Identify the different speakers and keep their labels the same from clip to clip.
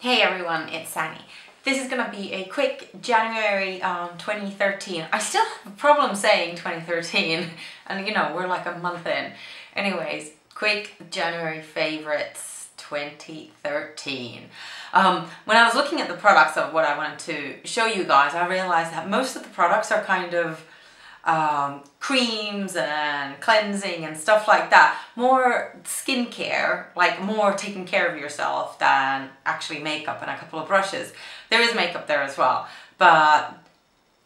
Speaker 1: Hey everyone, it's Sanni. This is going to be a quick January 2013. I still have a problem saying 2013 and you know, we're like a month in. Anyways, quick January favorites 2013. When I was looking at the products of what I wanted to show you guys, I realized that most of the products are kind of creams and cleansing and stuff like that. More skincare, like more taking care of yourself than actually makeup and a couple of brushes. There is makeup there as well, but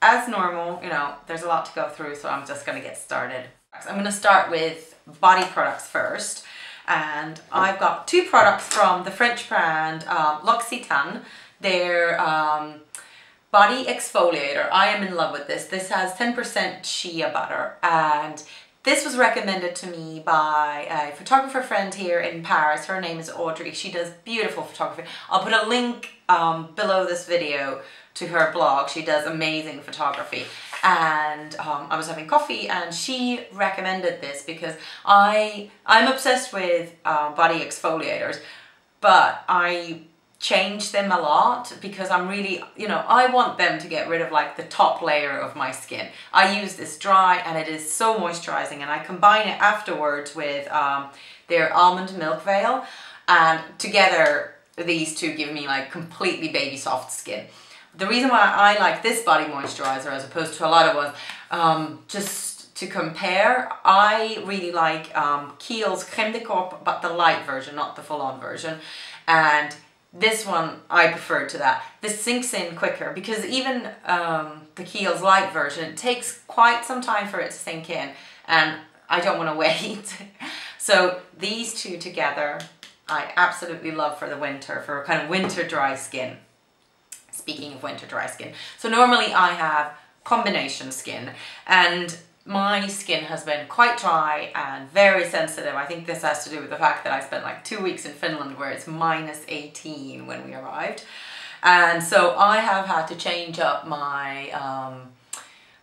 Speaker 1: as normal, you know, there's a lot to go through, so I'm just going to get started. I'm going to start with body products first, and I've got two products from the French brand L'Occitane. They're Body Exfoliator. I am in love with this. This has 10% shea butter, and this was recommended to me by a photographer friend here in Paris. Her name is Audrey. She does beautiful photography. I'll put a link below this video to her blog. She does amazing photography. And I was having coffee and she recommended this because I'm obsessed with body exfoliators, but I change them a lot because I'm really, you know, I want them to get rid of like the top layer of my skin. I use this dry and it is so moisturizing, and I combine it afterwards with their almond milk veil, and together these two give me like completely baby soft skin. The reason why I like this body moisturizer as opposed to a lot of ones, just to compare, I really like Kiehl's Crème de Corps, but the light version, not the full-on version. And this one I prefer to that. This sinks in quicker because even the Kiehl's light version, it takes quite some time for it to sink in, and I don't want to wait. So these two together, I absolutely love for the winter, for kind of winter dry skin. Speaking of winter dry skin, so normally I have combination skin, and my skin has been quite dry and very sensitive. I think this has to do with the fact that I spent like 2 weeks in Finland where it's -18 when we arrived, and so I have had to change up my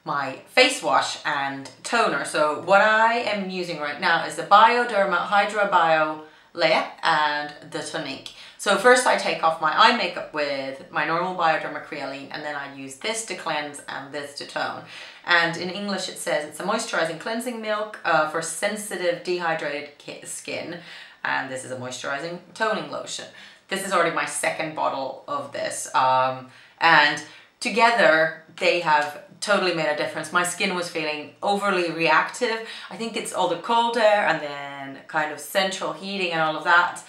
Speaker 1: my face wash and toner. So what I am using right now is the Bioderma Hydra Bio Lait and the Tonique. So first I take off my eye makeup with my normal Bioderma Crealine, and then I use this to cleanse and this to tone. And in English it says it's a moisturizing cleansing milk for sensitive dehydrated skin, and this is a moisturizing toning lotion. This is already my second bottle of this, and together they have totally made a difference. My skin was feeling overly reactive. I think it's all the cold air and then kind of central heating and all of that.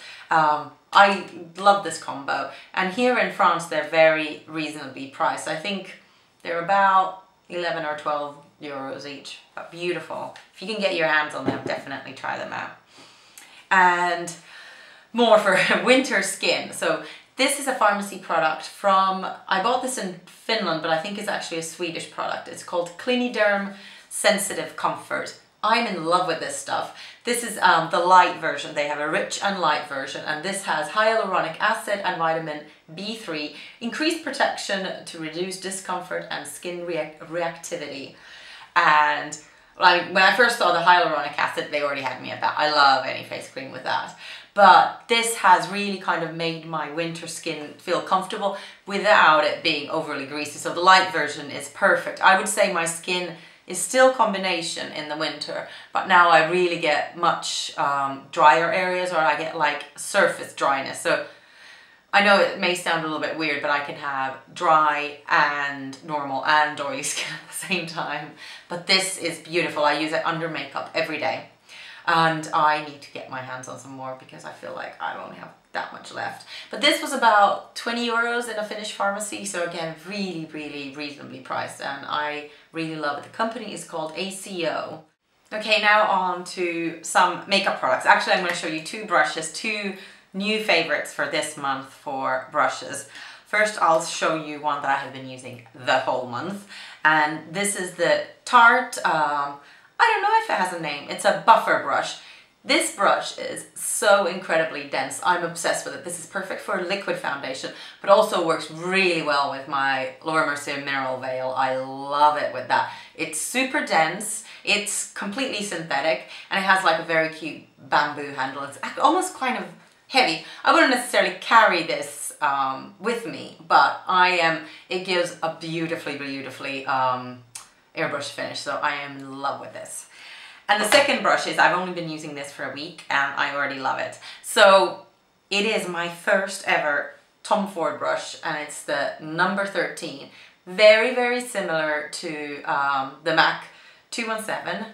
Speaker 1: I love this combo, and here in France they're very reasonably priced. I think they're about 11 or 12 euros each, but beautiful. If you can get your hands on them, definitely try them out. And more for winter skin. So this is a pharmacy product from, I bought this in Finland, but I think it's actually a Swedish product. It's called Cliniderm Sensitive Comfort. I'm in love with this stuff. This is the light version. They have a rich and light version, and this has hyaluronic acid and vitamin B3, increased protection to reduce discomfort and skin reactivity. And when I first saw the hyaluronic acid, they already had me at that. I love any face cream with that. But this has really kind of made my winter skin feel comfortable without it being overly greasy. So the light version is perfect. I would say my skin is still combination in the winter, but now I really get much drier areas, or I get like surface dryness. So I know it may sound a little bit weird, but I can have dry and normal and oily skin at the same time. But this is beautiful. I use it under makeup every day. And I need to get my hands on some more because I feel like I only have that much left. But this was about 20 euros in a Finnish pharmacy, so again, really, really reasonably priced, and I really love it. The company is called ACO. Okay, now on to some makeup products. Actually, I'm going to show you two brushes, two new favorites for this month for brushes. First, I'll show you one that I have been using the whole month, and this is the Tarte, I don't know if it has a name. It's a buffer brush. This brush is so incredibly dense. I'm obsessed with it. This is perfect for liquid foundation, but also works really well with my Laura Mercier Mineral Veil. I love it with that. It's super dense. It's completely synthetic, and it has like a very cute bamboo handle. It's almost kind of heavy. I wouldn't necessarily carry this with me, but it gives a beautifully airbrush finish, so I am in love with this. And the second brush is, I've only been using this for a week and I already love it. So it is my first ever Tom Ford brush, and it's the number 13. Very similar to the MAC 217,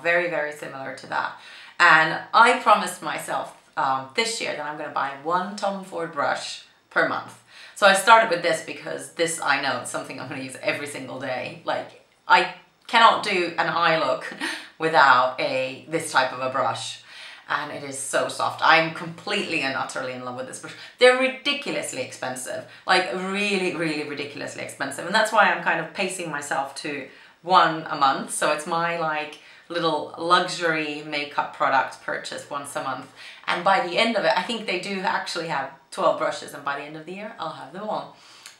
Speaker 1: very similar to that. And I promised myself this year that I'm going to buy one Tom Ford brush per month. So I started with this because this, I know, is something I'm going to use every single day. Like, I cannot do an eye look without this type of a brush. And it is so soft. I'm completely and utterly in love with this brush. They're ridiculously expensive, like really ridiculously expensive. And that's why I'm kind of pacing myself to one a month. So it's my like little luxury makeup product purchase once a month. And by the end of it, I think they do actually have 12 brushes, and by the end of the year, I'll have them all.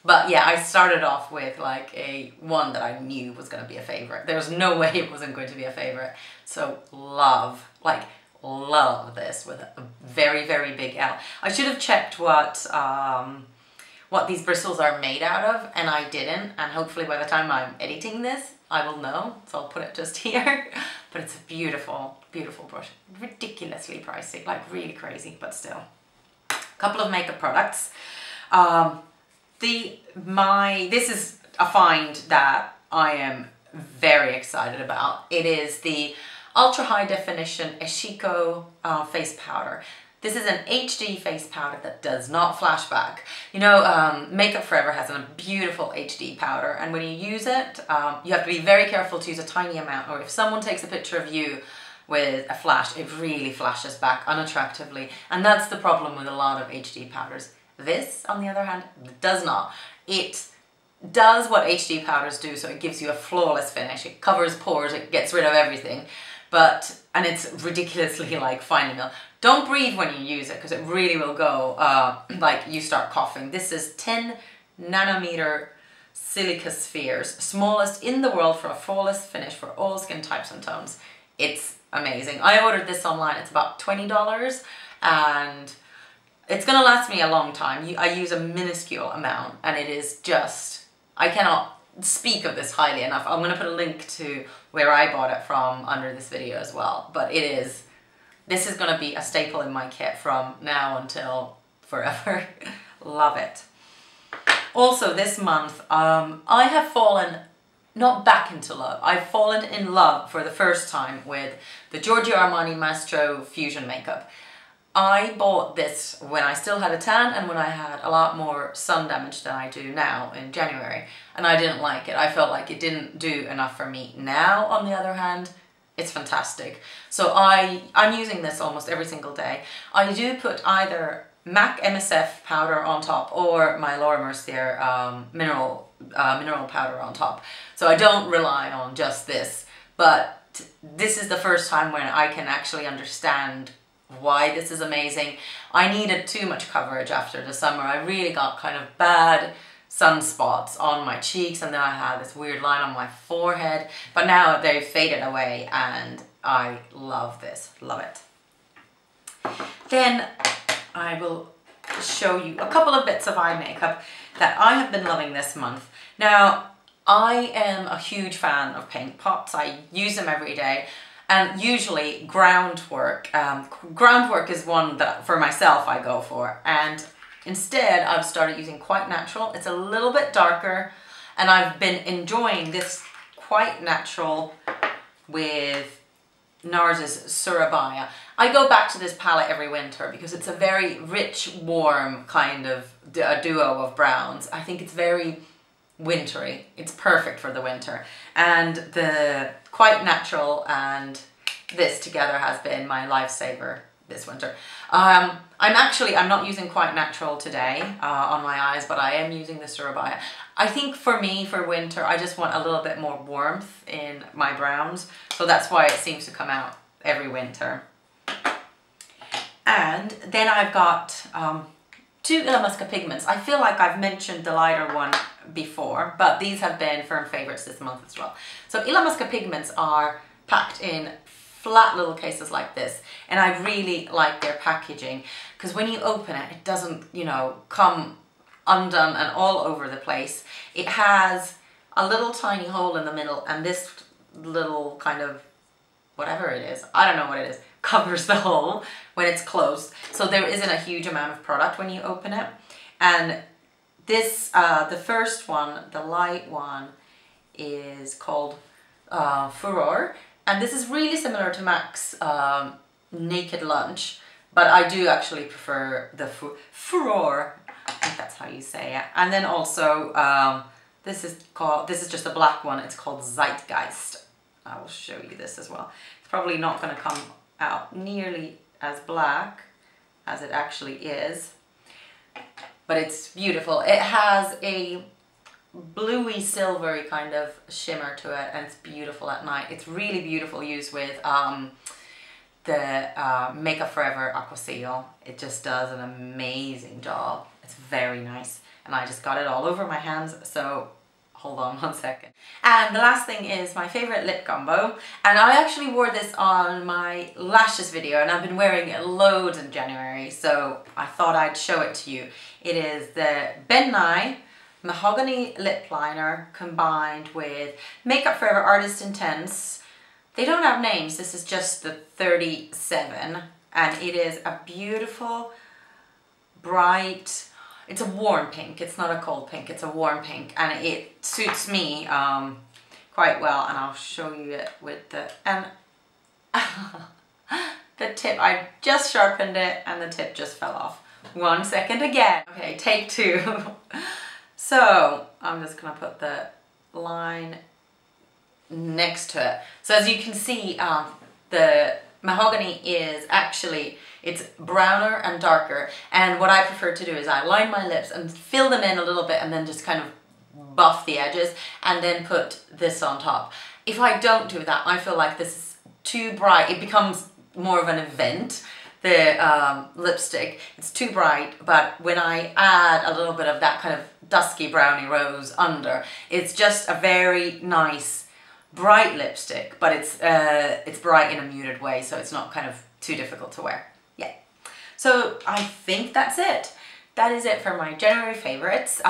Speaker 1: But yeah, I started off with like one that I knew was going to be a favorite. There's no way it wasn't going to be a favorite. So love this with a very big L. I should have checked what these bristles are made out of, and I didn't, and hopefully by the time I'm editing this I will know, so I'll put it just here. But it's a beautiful brush, ridiculously pricey, like really crazy, but still. A couple of makeup products. This is a find that I am very excited about. It is the Ultra High Definition Eshiko Face Powder. This is an HD face powder that does not flash back. You know, Makeup Forever has a beautiful HD powder, and when you use it, you have to be very careful to use a tiny amount, or if someone takes a picture of you with a flash, it really flashes back unattractively, and that's the problem with a lot of HD powders. This, on the other hand, does not. It does what HD powders do, so it gives you a flawless finish. It covers pores, it gets rid of everything. And it's ridiculously like finely milled. Don't breathe when you use it, because it really will go like you start coughing. This is 10 nanometer silica spheres, smallest in the world for a flawless finish for all skin types and tones. It's amazing. I ordered this online. It's about $20, and it's gonna last me a long time. I use a minuscule amount, and it is just, I cannot speak of this highly enough. I'm gonna put a link to where I bought it from under this video as well. But this is gonna be a staple in my kit from now until forever. Love it. Also this month, I have fallen, not back into love, I've fallen in love for the first time with the Giorgio Armani Maestro Fusion Makeup. I bought this when I still had a tan and when I had a lot more sun damage than I do now in January, and I didn't like it. I felt like it didn't do enough for me. Now, on the other hand, it's fantastic. So I'm using this almost every single day. I do put either MAC MSF powder on top or my Laura Mercier mineral powder on top. So I don't rely on just this, but this is the first time when I can actually understand why this is amazing. I needed too much coverage after the summer. I really got kind of bad sunspots on my cheeks, and then I had this weird line on my forehead, but now they've faded away and I love this, love it. Then I will show you a couple of bits of eye makeup that I have been loving this month. Now, I am a huge fan of Paintpots. I use them every day. And usually groundwork is one that for myself I go for, and instead I've started using Quite Natural. It's a little bit darker, and I've been enjoying this Quite Natural with NARS Surabaya. I go back to this palette every winter because it's a very rich, warm kind of a duo of browns. I think it's very wintry. It's perfect for the winter, and the Quite Natural and this together has been my lifesaver this winter. I'm not using Quite Natural today on my eyes, but I am using the Surabaya. I think for me, for winter, I just want a little bit more warmth in my browns, so that's why it seems to come out every winter. And then I've got two Illamasqua pigments. I feel like I've mentioned the lighter one before, but these have been firm favorites this month as well. So Illamasqua pigments are packed in flat little cases like this, and I really like their packaging because when you open it, it doesn't, you know, come undone and all over the place. It has a little tiny hole in the middle, and this little kind of whatever it is, I don't know what it is, covers the hole when it's closed, so there isn't a huge amount of product when you open it. And this, the first one, the light one, is called Furore, and this is really similar to MAC's Naked Lunch, but I do actually prefer the Furore, I think that's how you say it. And then also this is just a black one, it's called Zeitgeist. I will show you this as well. It's probably not going to come out nearly as black as it actually is, but it's beautiful. It has a bluey silvery kind of shimmer to it, and it's beautiful at night. It's really beautiful used with the Makeup Forever Aqua Seal. It just does an amazing job. It's very nice, and I just got it all over my hands, so hold on one second. And the last thing is my favorite lip combo, and I actually wore this on my lashes video, and I've been wearing it loads in January, so I thought I'd show it to you. It is the Nye Mahogany lip liner combined with Makeup Forever Artist Intense. They don't have names, this is just the 37, and it is a beautiful, bright, it's a warm pink, it's not a cold pink, it's a warm pink, and it suits me quite well, and I'll show you it with the, and the tip, I just sharpened it and the tip just fell off. 1 second again. Okay, take two. So I'm just gonna put the line next to it. So as you can see, the mahogany is actually, it's browner and darker, and what I prefer to do is I line my lips and fill them in a little bit and then just kind of buff the edges and then put this on top. If I don't do that, I feel like this is too bright. It becomes more of an event. The lipstick, it's too bright, but when I add a little bit of that kind of dusky browny rose under, it's just a very nice bright lipstick, but it's bright in a muted way, so it's not kind of too difficult to wear. Yeah, so I think that's it. That is it for my January favorites.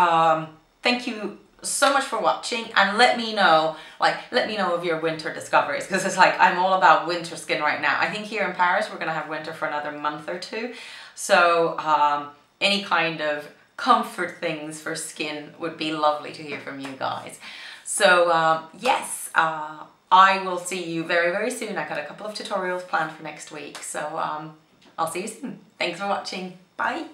Speaker 1: Thank you so much for watching, and let me know of your winter discoveries, because it's like I'm all about winter skin right now. I think here in Paris we're gonna have winter for another month or two, so any kind of comfort things for skin would be lovely to hear from you guys. So yes, I will see you very, very soon. I got a couple of tutorials planned for next week, so I'll see you soon. Thanks for watching. Bye.